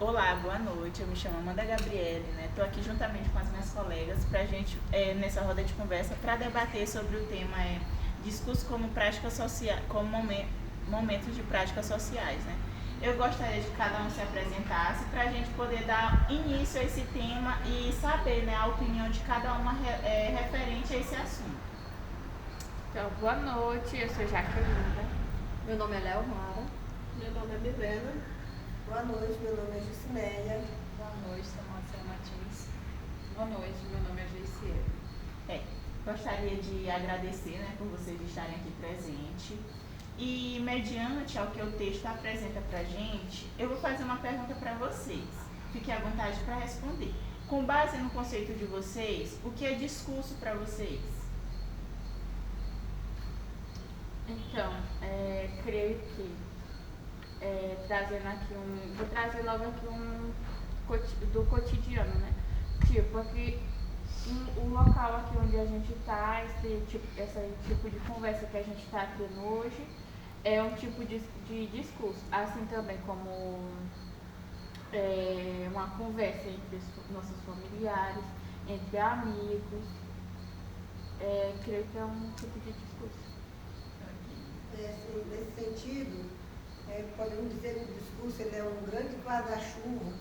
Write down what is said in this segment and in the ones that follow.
Olá, boa noite. Eu me chamo Amanda Gabriele, né? Estou aqui juntamente com as minhas colegas para a gente, nessa roda de conversa, para debater sobre o tema discurso como prática social, como momentos de práticas sociais, né? Eu gostaria de que cada um se apresentasse para a gente poder dar início a esse tema e saber, né, a opinião de cada uma referente a esse assunto. Então, boa noite, eu sou Jaqueline. Meu nome é Leomara. Meu nome é Milena. Boa noite, meu nome é Jucinéia. Boa noite, sou Marcela Martins. Boa noite, meu nome é Geiciele. Gostaria de agradecer, né, por vocês estarem aqui presentes. E, mediante ao que o texto apresenta para a gente, eu vou fazer uma pergunta para vocês. Fiquem à vontade para responder. Com base no conceito de vocês, o que é discurso para vocês? Então, creio que, trazendo aqui vou trazer logo aqui do cotidiano, né? Tipo, aqui, o local aqui onde a gente está, esse tipo de conversa que a gente está tendo hoje, é um tipo de discurso, assim também como uma conversa entre nossos familiares, entre amigos, creio que é um tipo de discurso. Nesse sentido, podemos dizer que o discurso ele é um grande guarda-chuva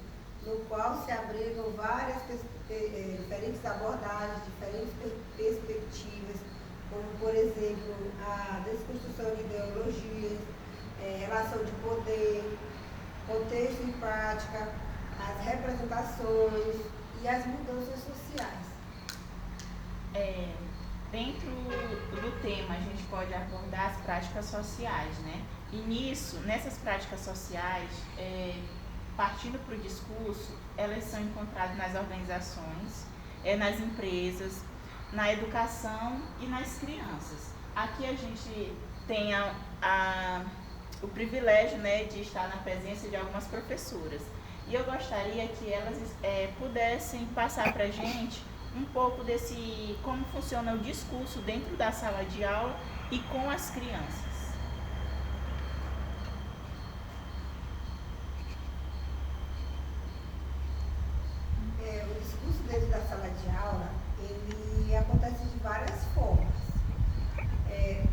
no qual se abrigam várias diferentes abordagens, diferentes perspectivas, como, por exemplo, a desconstrução de ideologias, relação de poder, contexto e prática, as representações e as mudanças sociais. Dentro do tema, a gente pode abordar as práticas sociais, né? E nessas práticas sociais, partindo para o discurso, elas são encontradas nas organizações, nas empresas, na educação e nas crianças. Aqui a gente tem o privilégio, né, de estar na presença de algumas professoras. E eu gostaria que elas pudessem passar para a gente um pouco desse como funciona o discurso dentro da sala de aula e com as crianças. O discurso dentro da sala de aula, ele acontece de várias formas.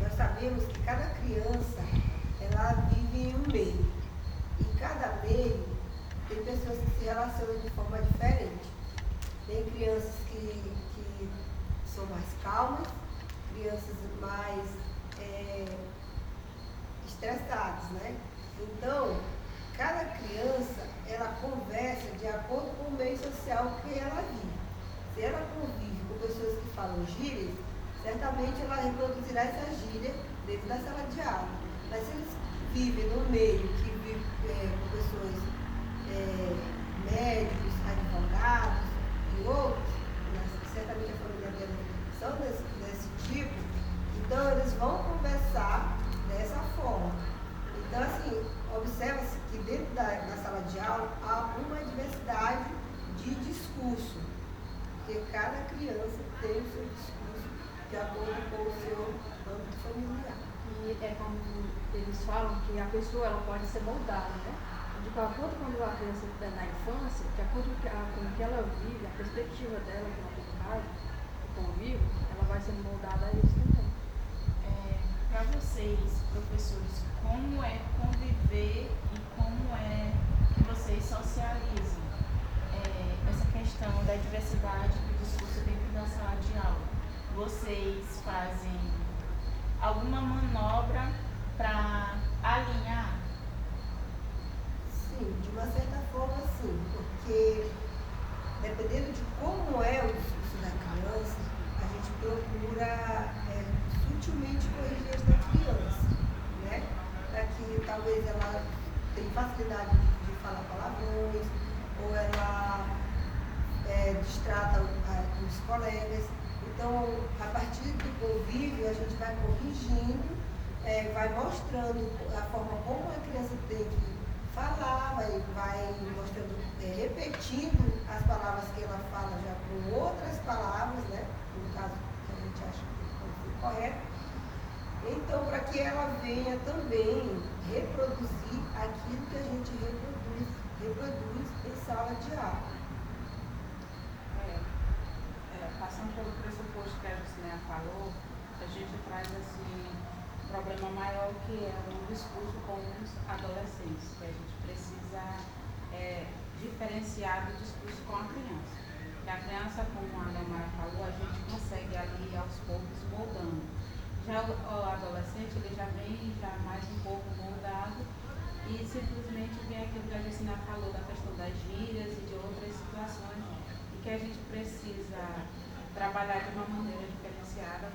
Nós sabemos que cada criança, ela vive em um meio. E cada meio tem pessoas que se relacionam de forma diferente. Tem crianças que são mais calmas, crianças mais estressadas, né? Então, cada criança, ela conversa de acordo com o meio social que ela vive. Se ela convive com pessoas que falam gírias, certamente ela reproduzirá essa gíria dentro da sala de aula. Mas se eles vivem no meio que vive com pessoas médicos, advogados e outros, certamente a família dela são desse tipo, então eles vão conversar dessa forma. Então, assim, observa-se que dentro da sala de aula há uma diversidade de discurso, porque cada criança tem o seu discurso de acordo com o seu âmbito familiar. E é como eles falam que a pessoa ela pode ser moldada, né? De acordo com a criança está na infância, de acordo com o que ela vive, a perspectiva dela que ela tem em casa, o convívio, ela vai sendo moldada a isso também. Para vocês, professores, como é conviver e como é que vocês socializam essa questão da diversidade do discurso dentro da sala de aula? Vocês fazem alguma manobra para alinhar? Sim, de uma certa forma sim, porque dependendo de como é o discurso da criança, a gente procura sutilmente corrigir esta criança, né? Para que talvez ela tenha facilidade de falar palavrões, ou ela distrata os colegas. Então, a partir do convívio, a gente vai corrigindo, vai mostrando a forma como a criança tem que falar, vai mostrando, repetindo as palavras que ela fala já com outras palavras, né? No caso que a gente acha que foi correto. Então, para que ela venha também reproduzir aquilo que a gente reproduz traz assim, um problema maior que é o discurso com os adolescentes, que a gente precisa diferenciar do discurso com a criança. Porque a criança, como a Neomara falou, a gente consegue ali aos poucos moldando. Já o adolescente, ele já vem já mais um pouco moldado e simplesmente vem aquilo que a Justina falou da questão das gírias e de outras situações e que a gente precisa trabalhar de uma maneira diferenciada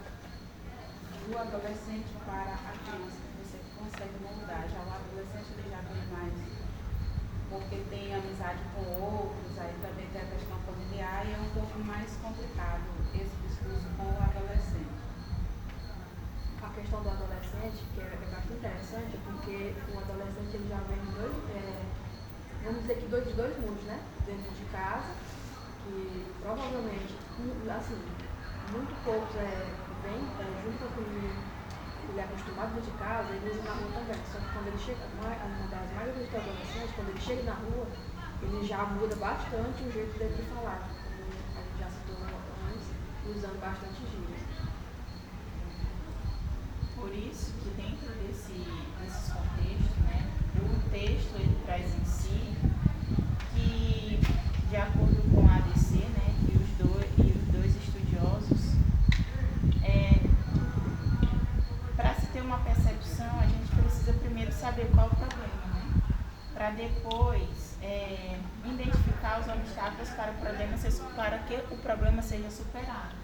do adolescente para a criança, que você consegue moldar. Já o adolescente, ele já vem mais porque tem amizade com outros, aí também tem a questão familiar e é um pouco mais complicado esse discurso com o adolescente. A questão do adolescente, que é bastante interessante, porque o adolescente ele já vem de vamos dizer que de dois mundos, né? Dentro de casa, que provavelmente, assim, muito poucos vêm junto com ele é acostumado dentro de casa, ele usa na rua também. Só que quando ele chega, uma das maioria dos adolescentes, quando ele chega na rua, ele já muda bastante o jeito dele de falar, como a gente já citou antes, usando bastante gírias. Por isso que dentro desses contextos, né, o texto ele traz em si que, de acordo com a ADC, né, e os dois estudiosos, para se ter uma percepção, a gente precisa primeiro saber qual é o problema, né, para depois identificar os obstáculos para que o problema seja superado.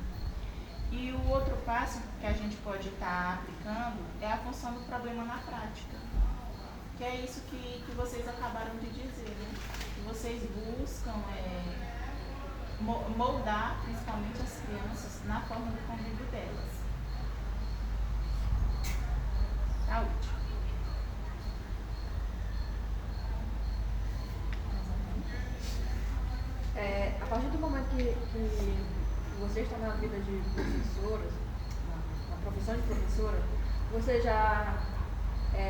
E o outro passo que a gente pode estar aplicando é a função do problema na prática. Que é isso que vocês acabaram de dizer, né? Que vocês buscam moldar principalmente as crianças na forma do convívio delas. Saúde. A partir do momento que você está na vida de professoras, na profissão de professora, você já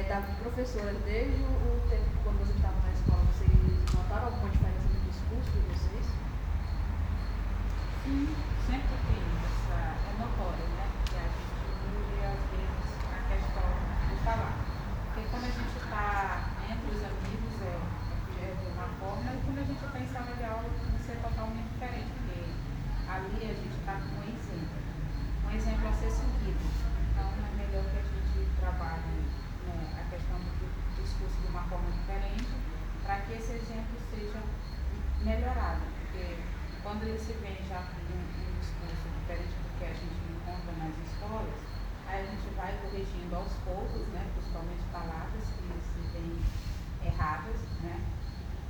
da professora desde o tempo quando você estava na escola, vocês notaram alguma diferença no discurso de vocês? Sim, sempre tem essa notória, né? Que a gente muda às vezes a questão de falar. Porque quando a gente está entre os amigos é de uma forma, e quando a gente está em sala de aula, isso é totalmente diferente, porque ali a gente está com um exemplo a ser seguido. Então é melhor que a gente trabalhe, né, a questão do discurso de uma forma diferente, para que esse exemplo seja melhorado. Porque quando ele se vê já com um discurso diferente do que a gente encontra nas escolas, aí a gente vai corrigindo aos poucos, né, principalmente palavras que se veem erradas, né,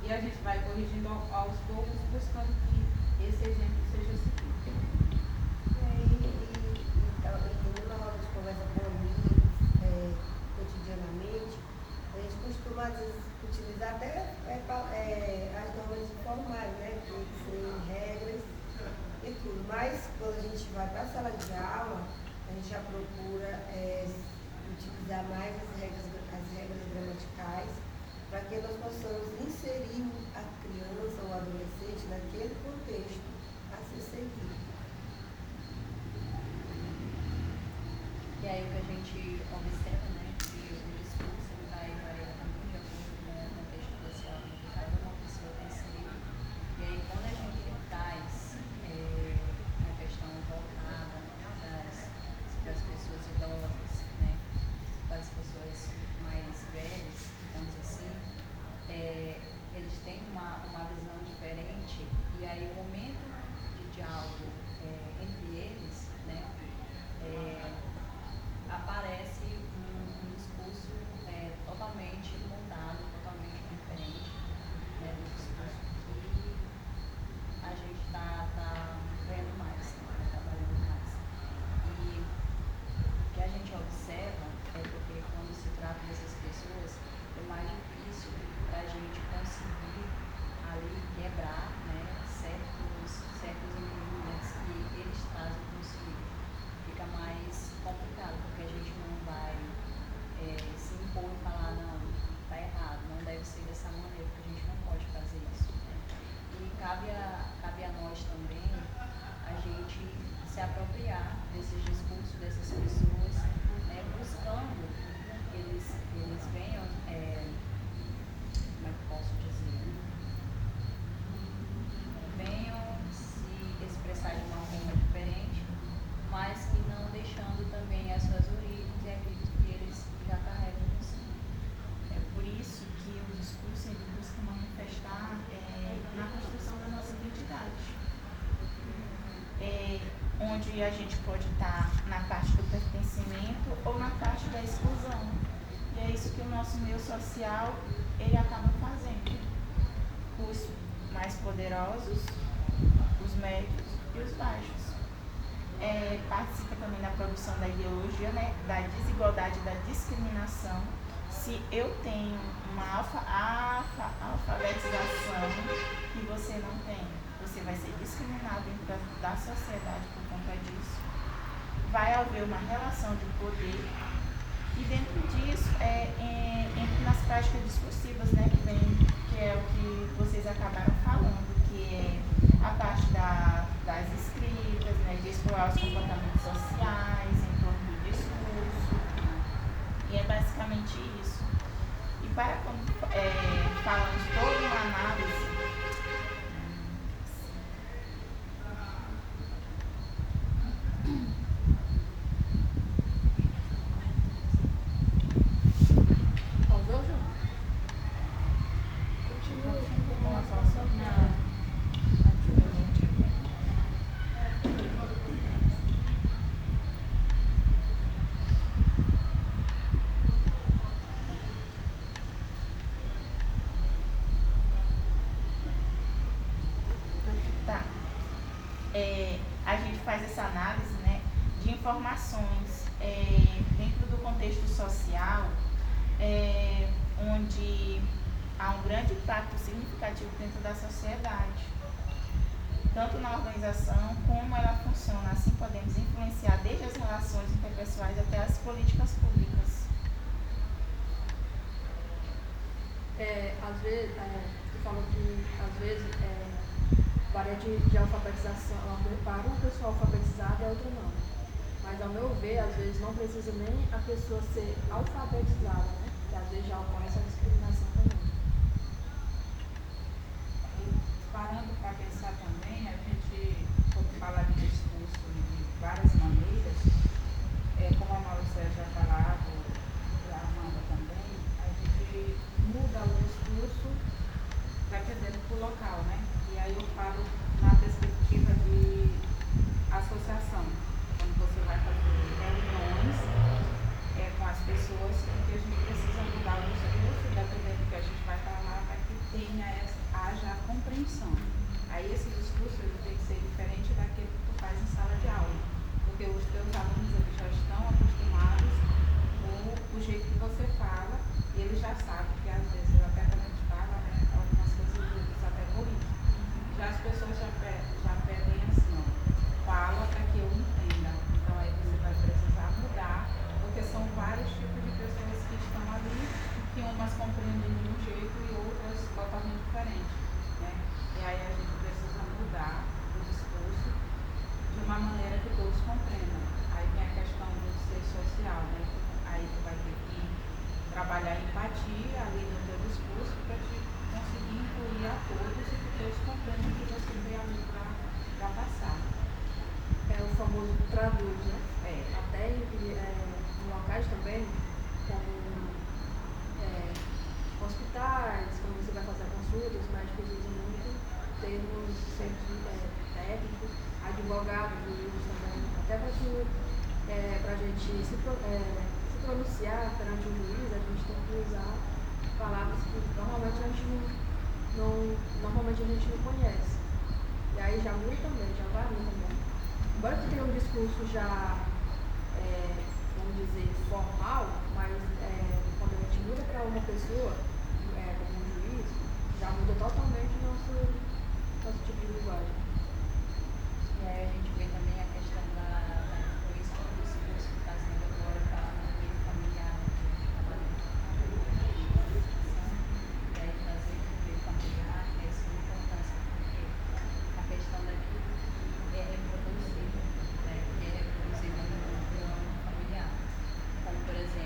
e a gente vai corrigindo aos poucos, buscando que esse exemplo seja seguido. Então, na roda de conversa com amigos, cotidianamente, a gente costuma, às vezes, utilizar até as normas informais, né, que são regras e tudo. Mas, quando a gente vai para a sala de aula, a gente já procura utilizar mais as regras gramaticais, para que nós possamos inserir a criança ou o adolescente naquele contexto a ser seguido. E aí o que a gente observa, né, que o discurso ele vai variar também de acordo com o contexto social que cada uma pessoa está inserida. E aí quando a gente traz a questão voltada das pessoas idosas, né, para as pessoas mais velhas, digamos assim, eles têm uma visão diferente, e aí o momento de diálogo entre eles, né, aparece um discurso totalmente moldado, totalmente diferente, né, do discurso que a gente está vendo mais, né, trabalhando mais. E o que a gente observa é porque quando se trata dessas pessoas, é mais difícil para a gente conseguir ali quebrar, né, certos ingredientes que eles trazem consigo. Fica mais complicado, porque a gente não vai se impor e falar, não, está errado, não deve ser dessa maneira, porque a gente não pode fazer isso, né? E cabe a nós também a gente se apropriar desses discursos dessas pessoas buscando, eles venham, como é que eu posso dizer? Venham se expressar de uma forma diferente, mas que não deixando também as suas origens e aquilo que eles já carregam em si. É por isso que o discurso ele busca manifestar na construção da nossa identidade. Onde a gente pode estar na parte do pertencimento ou na parte da exclusão. E é isso que o nosso meio social ele acaba fazendo. Os mais poderosos, os médios e os baixos. Participa também da produção da ideologia, né, da desigualdade, da discriminação. Se eu tenho uma alfabetização e você não tem, você vai ser discriminado dentro da sociedade por conta disso. Vai haver uma relação de poder e dentro disso entra nas práticas discursivas, né, que é o que vocês acabaram falando, que é a parte das escritas, né, de explorar os comportamentos sociais em torno do discurso. E é basicamente isso. E para quando falamos toda uma análise, Pausou, João? Continua. tá. A gente faz essa análise, né, de informações dentro do contexto social, onde há um grande impacto significativo dentro da sociedade, tanto na organização como ela funciona. Assim podemos influenciar desde as relações interpessoais até as políticas públicas. Às vezes, tu falou que às vezes varia de alfabetização, para uma pessoa alfabetizada e a outra não. Mas ao meu ver, às vezes não precisa nem a pessoa ser alfabetizada, né? Que às vezes já ocorre essa discriminação também. E parando para pensar também, a gente pode falar de discurso de várias maneiras, como a Maurícia já falava, e a Amanda também, a gente muda o discurso dependendo do local, né? E aí eu falo na perspectiva de associação, quando você vai fazer reuniões com as pessoas, porque a gente precisa mudar o discurso, dependendo do que a gente vai falar, para que haja a compreensão. Aí esse discurso ele tem que ser diferente daquele que tu faz em sala de aula, porque os teus alunos eles já estão acostumados com o jeito que você fala e eles já sabem que às vezes até quando a gente fala, né, algumas coisas eles até corrigem. Já as pessoas já pedem assim, ó, fala para que eu entenda. Então aí você vai precisar mudar, porque são vários tipos de pessoas que estão ali, que umas compreendem de um jeito e outras totalmente diferente, né? E aí a gente precisa mudar o discurso de uma maneira que todos compreendam. Aí vem a questão do ser social, né? Aí tu vai ter que trabalhar empatia ali no teu discurso para te conseguir incluir a todos e que todos compreendam o que você veio ali para passar. É o famoso traduz, né? Até em locais também, como hospitais, quando você vai fazer a consulta, os médicos usam muito termos técnicos, advogados, juízes também, até para a gente se pronunciar perante o juiz, a gente tem que usar palavras que normalmente a gente não conhece. E aí já muda também, já varia também. Embora tu tenha um discurso já, vamos dizer, formal, mas quando a gente muda para uma pessoa, como um juiz, já muda totalmente o nosso tipo de linguagem. E aí a gente vê também a questão da influência do discurso que está sendo agora para o meio familiar, e aí trazer para o meio familiar é de suma importância, porque a questão daquilo que é reproduzível, né, que é reproduzível no âmbito familiar. Como, por exemplo,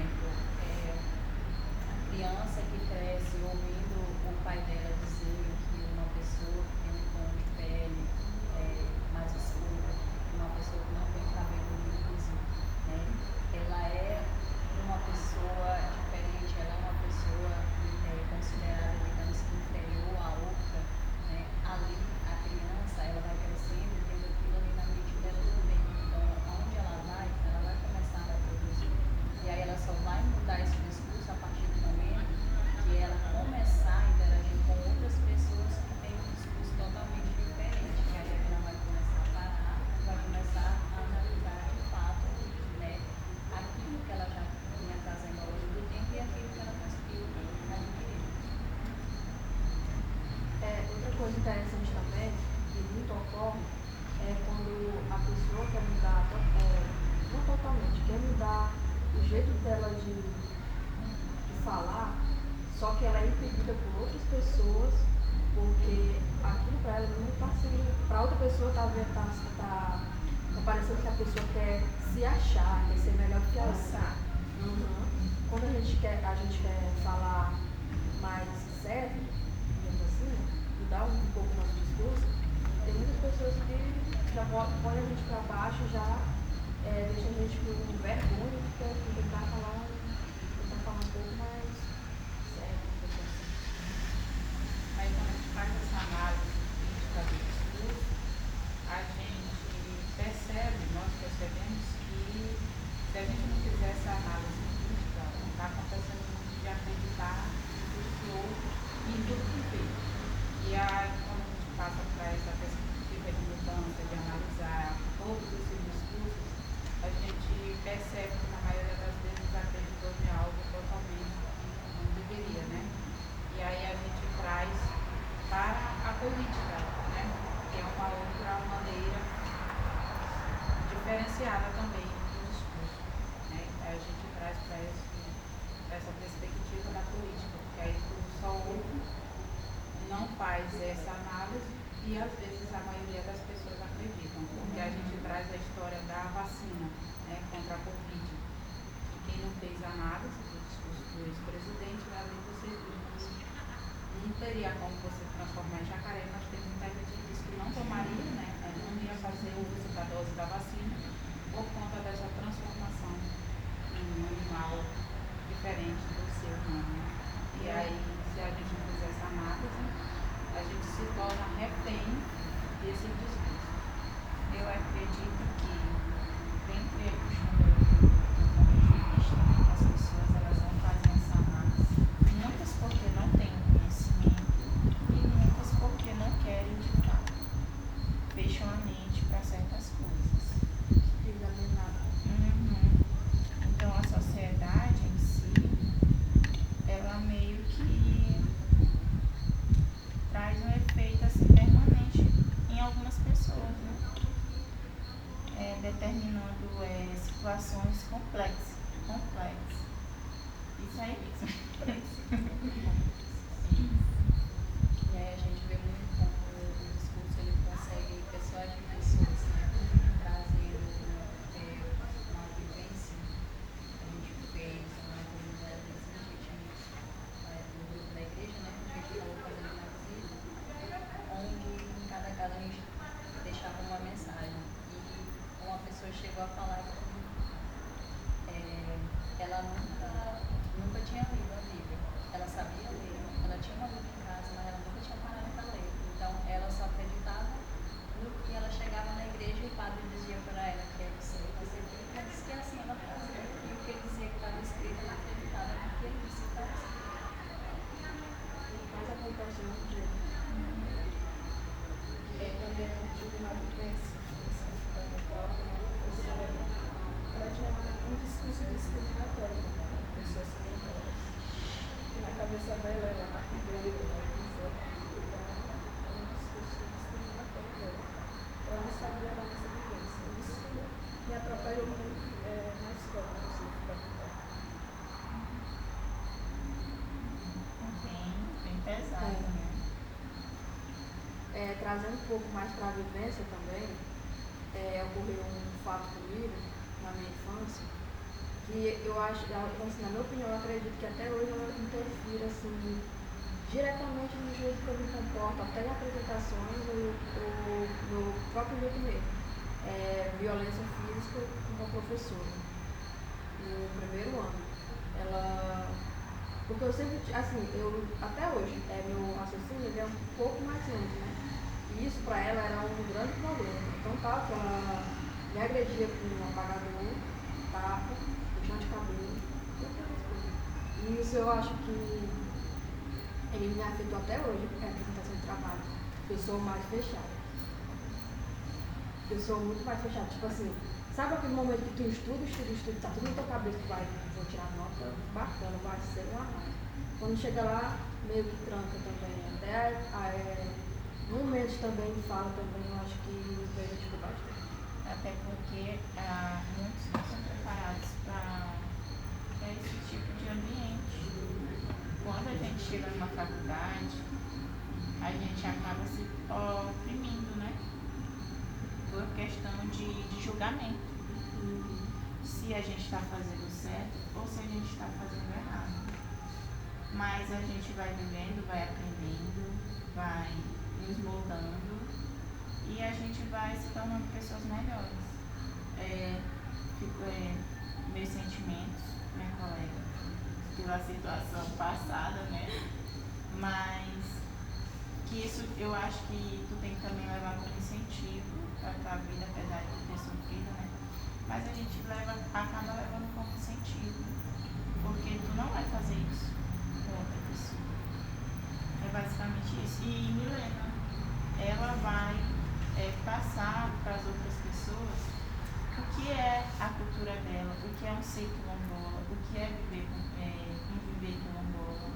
coisa interessante também, que muito ocorre, é quando a pessoa quer mudar, não totalmente, quer mudar o jeito dela de falar, só que ela é impedida por outras pessoas, porque aquilo para ela não está sendo. Para outra pessoa tá parecendo que a pessoa quer se achar, quer ser melhor do que a outra. Quando a gente quer falar mais certo, digamos assim, mudar um pouco o nosso discurso, tem muitas pessoas que já põem a gente para baixo, já deixam a gente com vergonha de tentar falar um pouco mais certo. Aí quando a gente faz essa análise crítica do discurso, a gente percebe, nós percebemos que se a gente não fizer essa análise crítica, está acontecendo muito de acreditar em tudo que ouve e em tudo que vê. E aí quando a gente passa para essa perspectiva de mudança, de analisar todos esses discursos, a gente percebe que na maioria das vezes acreditou em algo totalmente que não deveria, né? E aí a gente traz para a política, né? Que é uma outra maneira diferenciada também do discurso, né? A gente traz para essa perspectiva da política, porque aí tu só ouve, não faz essa análise e às vezes a maioria das pessoas acreditam, porque a gente traz a história da vacina, né, contra a Covid. E quem não fez análise do discurso do ex-presidente, ali você viu que não teria como você transformar em jacaré, mas tem muita gente que disse que não tomaria, né, não ia fazer o uso da dose da vacina por conta dessa transformação em um animal diferente do ser humano. E aí, se a gente não fizer essa análise, a gente se torna refém desse discurso. Eu acredito que, dentre puxando o ponto de vista, as pessoas elas não fazem essa análise. Muitas porque não têm conhecimento e muitas porque não querem de fato. Fecham a mente para certas coisas. Então a sociedade em si, ela meio que traz um efeito assim permanente em algumas pessoas, né? Determinando situações complexas. Isso aí mesmo. E aí a gente vê muito como o discurso ele consegue persuadir pessoas, né? Trazendo uma vivência. A gente fez uma comunidade assim, a gente, no grupo da igreja, né? A gente falou fazendo uma visita, onde em cada casa a gente deixava uma mensagem. E uma pessoa chegou a falar que ela nunca tinha lido a Bíblia. Ela sabia ler, ela tinha uma Bíblia em casa, mas ela nunca tinha parado para ler. Então ela só acreditava no que ela chegava na igreja e o padre dizia para ela que é você fazer aquilo, ela disse que assim ela fazia. E o que ele dizia que estava escrito, ela acreditava no que ele disse que estava escrito. Mas acontece muito dia. Também eu tive uma vivência fundamental, ela tinha um discurso discriminatório com pessoas sem voz. E na cabeça dela era a primeira, então um discurso discriminatório dela. Ela não sabia da nossa vivência. Isso me atrapalhou muito na escola, no ensino fundamental. Bem pesado, né? Trazendo um pouco mais para a vivência também, ocorreu um fato comigo na minha infância, que eu acho, assim, na minha opinião, eu acredito que até hoje ela interfere assim, diretamente no jeito que eu me comporto, até em apresentações ou no próprio jeito mesmo. Violência física com uma professora, no primeiro ano. Porque eu sempre, assim, até hoje, meu raciocínio ele é um pouco mais lento, né? E isso para ela era um grande problema. Então, tal que ela me agredia com um apagador, tapa, puxão de cabelo, e outras coisas. E isso eu acho que ele me afetou até hoje, a apresentação de trabalho. Eu sou mais fechada. Eu sou muito mais fechada. Tipo assim, sabe aquele momento que tu estuda, tá tudo na tua cabeça, tu vai, vou tirar nota bacana, vai ser uma raiva. Quando chega lá, meio que tranca também. Até momentos também de fala também, eu acho que nos prejudicou bastante. Até porque muitos não são preparados para esse tipo de ambiente. Quando a gente chega numa faculdade, a gente acaba se oprimindo, né? Por questão de julgamento. Se a gente está fazendo certo ou se a gente está fazendo errado. Mas a gente vai vivendo, vai aprendendo, vai nos moldando e a gente vai se tornando pessoas melhores. Meus sentimentos, minha colega, pela situação passada, né? Mas que isso eu acho que tu tem que também levar como incentivo para a tua vida, apesar de ter sofrido, né? Mas a gente acaba levando como incentivo, porque tu não vai fazer isso com outra pessoa. É basicamente isso. E Milena, ela vai passar para as outras pessoas o que é a cultura dela, o que é um ser quilombola, o que é viver quilombola.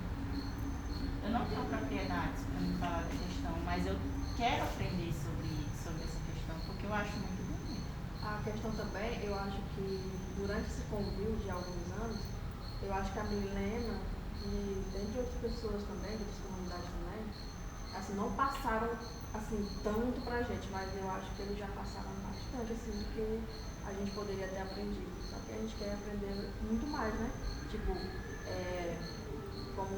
Eu não tenho propriedades para me falar da questão, mas eu quero aprender sobre essa questão, porque eu acho muito bonito. A questão também, eu acho que durante esse convívio de alguns anos, eu acho que a Milena e dentre outras pessoas também, de outras comunidades também, assim, não passaram assim tanto pra gente, mas eu acho que eles já passaram bastante assim do que a gente poderia ter aprendido. Só que a gente quer aprender muito mais, né? Tipo, como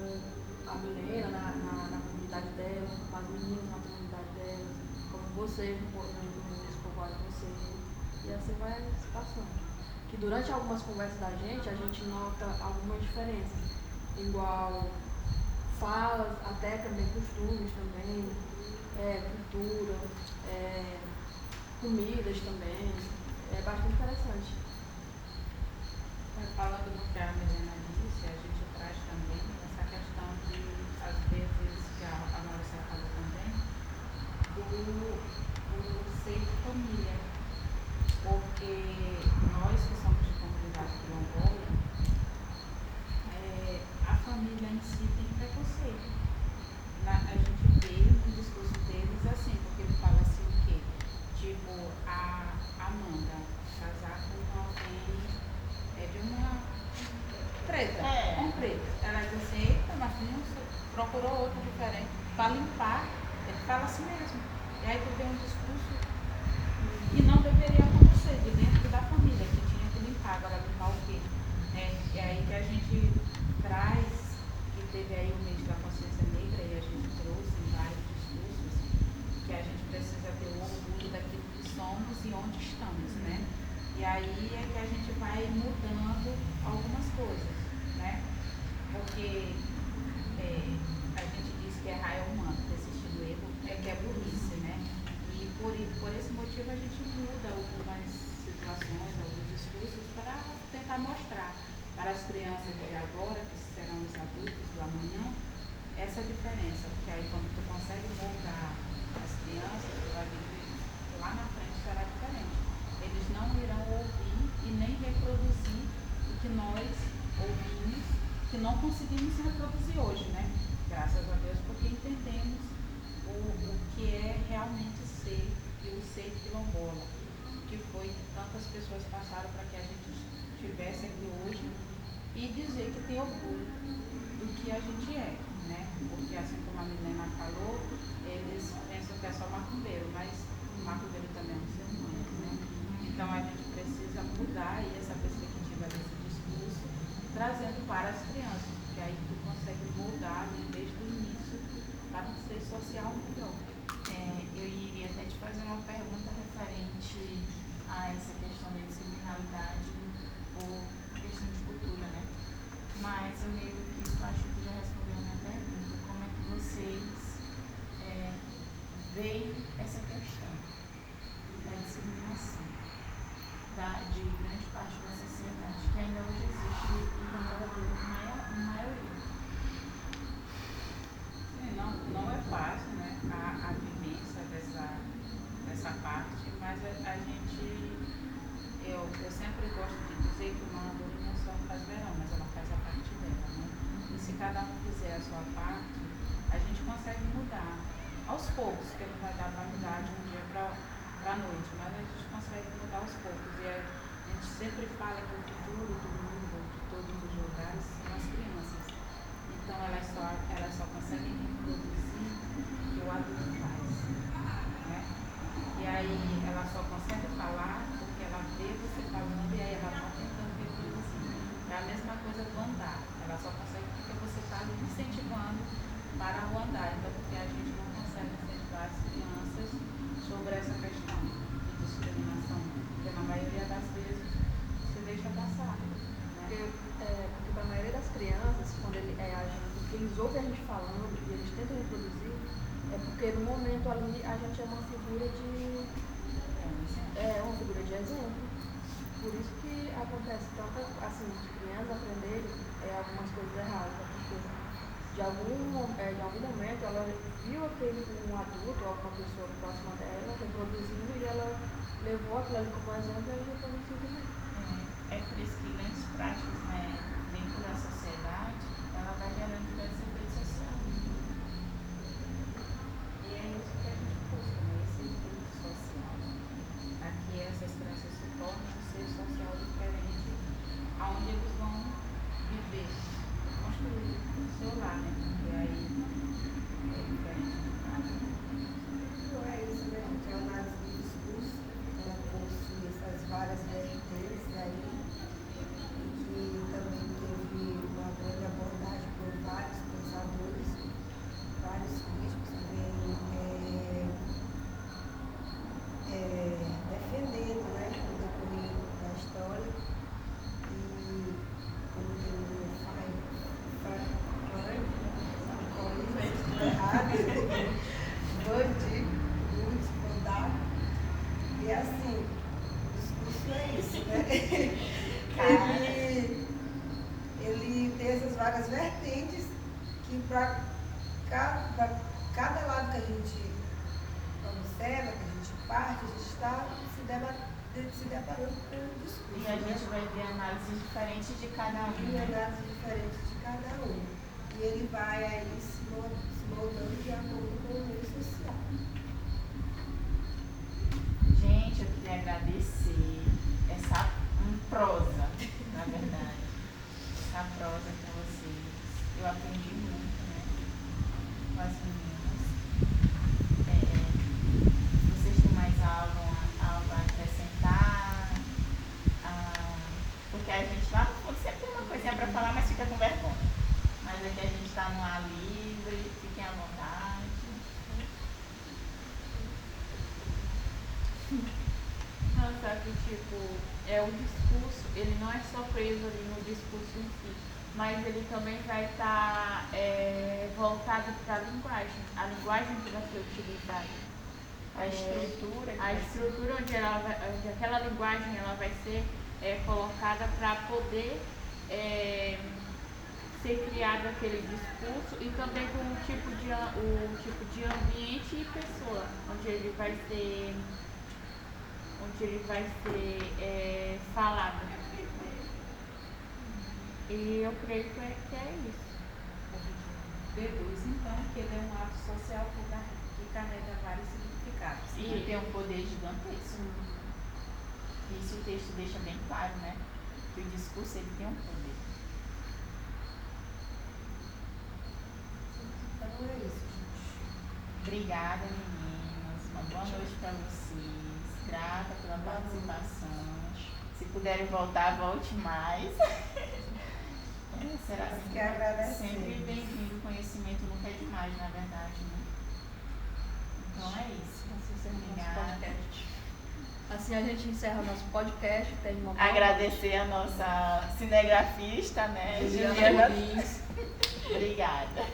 a Milena na comunidade dela, como as meninas na comunidade dela, como você no povoado de você. E assim vai se passando. Que durante algumas conversas da gente, a gente nota algumas diferenças. Igual falas, até também costumes também, cultura, comidas também. É bastante interessante. Falando do que a Milena disse, a gente traz também essa questão de, às vezes, que a Maurícia falou também, do ser de família. Porque nós que somos de comunidade quilombola, a família em si tem preconceito. A gente vê no discurso deles assim, porque ele fala assim o quê? Tipo, a Amanda casar com alguém de uma preta, um preto. Ela diz assim, eita, mas você procurou outro diferente para limpar. Ele fala assim mesmo. E aí tu vê um discurso que não deveria acontecer de dentro da família, que tinha que limpar. Agora limpar o quê? É aí que a gente traz, que teve aí o mês da consciência negra e a gente trouxe em vários discursos, que a gente precisa ter o orgulho daquilo que somos e onde estamos, né? E aí é que a gente vai mudando algumas coisas, né? Porque a gente diz que errar é humano, persistir no erro que é burrice, né? E por esse motivo a gente muda algumas situações, alguns discursos para tentar mostrar para as crianças de agora, que serão os adultos do amanhã, essa diferença. Porque aí quando tu consegue moldar as crianças, tu vai ver que lá na frente será diferente. Eles não irão ouvir e nem reproduzir o que nós ouvimos, que não conseguimos reproduzir hoje, né? Graças a Deus, porque entendemos o que é realmente ser e o ser quilombola, que foi que tantas pessoas passaram para que a gente estivesse aqui hoje e dizer que tem orgulho do que a gente é, né? Porque assim como a Milena falou, eles pensam que é só macumbeiro, mas o macumbeiro também é um ser humano, né? Então a gente precisa mudar aí essa perspectiva desse discurso, trazendo para as crianças, porque aí tu consegue moldar desde o início para um ser social melhor. Eu iria até te fazer uma pergunta referente a essa questão da discriminalidade por questão de cultura, né? Mas eu meio que acho que já respondeu a minha pergunta. Como é que vocês veem essa questão da discriminação de grande parte da sociedade, que ainda hoje existe e na maioria? Não é fácil, né, a vivência dessa parte, mas a gente, eu sempre gosto de dizer que uma andorinha só faz verão, mas ela faz a parte dela, né? E se cada um fizer a sua parte, a gente consegue mudar aos poucos, porque não vai dar validade de um dia para a noite, mas a gente consegue mudar aos poucos. E a gente sempre fala que o futuro do mundo, de todos os lugares, são as crianças. Então elas só conseguem reproduzir o que o adulto faz. Né? E aí ela só consegue falar porque ela vê você falando e aí ela está tentando reproduzir. É a mesma coisa do andar. Ela só consegue porque você está incentivando para o andar. Então, porque a gente não consegue incentivar as crianças sobre essa questão de discriminação. Porque na maioria das vezes você deixa passar. Né? Porque para a maioria das crianças, quando eles ouvem a gente falando e eles tentam reproduzir, é porque no momento ali a gente é uma figura de exemplo. Por isso que acontece tanto assim, de crianças aprenderem algumas coisas erradas, porque de algum momento ela viu um adulto ou alguma pessoa próxima dela reproduzindo e ela levou aquilo ali como exemplo e ela reproduziu também. É por isso que grandes práticas, né, dentro da sociedade, ela vai gerando diversos efeitos sociais. E é isso que a gente busca, né? Esse efeito social. Aqui essas crianças se tornam um ser social diferente, aonde eles vão viver, construir o seu lar, né? Porque aí é diferente de casa. Então é isso, né, gente? A análise do discurso, ela possui essas várias vertentes aí, e que também teve uma grande abordagem por vários pensadores, vários críticos que vêm defendendo, né, o decorrer da história. E como tem e assim, o discurso é isso, né? Ele tem essas várias vertentes que para cada lado que a gente observa, que a gente parte, a gente está se deparando com o discurso. E a gente vai ver análises diferentes de cada um. E análises diferentes de cada um. E ele vai aí se moldando de acordo com o meio social. Gente, eu queria agradecer essa prosa, na verdade. Essa prosa para vocês. Eu aprendi muito, né? Com as meninas. Vocês têm mais algo a acrescentar? Porque a gente lá no fundo sempre tem uma coisinha para falar, mas fica com vergonha. Mas aqui a gente está no ar livre, fiquem à vontade. Não, só que o discurso, ele não é só preso ali no discurso em si, mas ele também vai estar voltado para a linguagem que vai ser utilizada. A estrutura. A estrutura onde aquela linguagem ela vai ser colocada para poder ser criado aquele discurso e também com o tipo de ambiente e pessoa onde ele vai ser falado. E eu creio que é isso. Deduz então que ele é um ato social que carrega vários significados. E tem um poder gigantesco. Isso o texto deixa bem claro, né? Que o discurso ele tem um poder. Então é isso, gente. Obrigada, meninas. Uma boa noite para vocês. Grata pela participação. Se puderem voltar, volte mais. Será que agradecer. sempre bem-vindo. O conhecimento nunca é demais, na verdade, né? Então é isso. Obrigada. Assim a gente encerra o nosso podcast. Tem uma boa Agradecer a nossa cinegrafista, né? Juliana. Obrigada.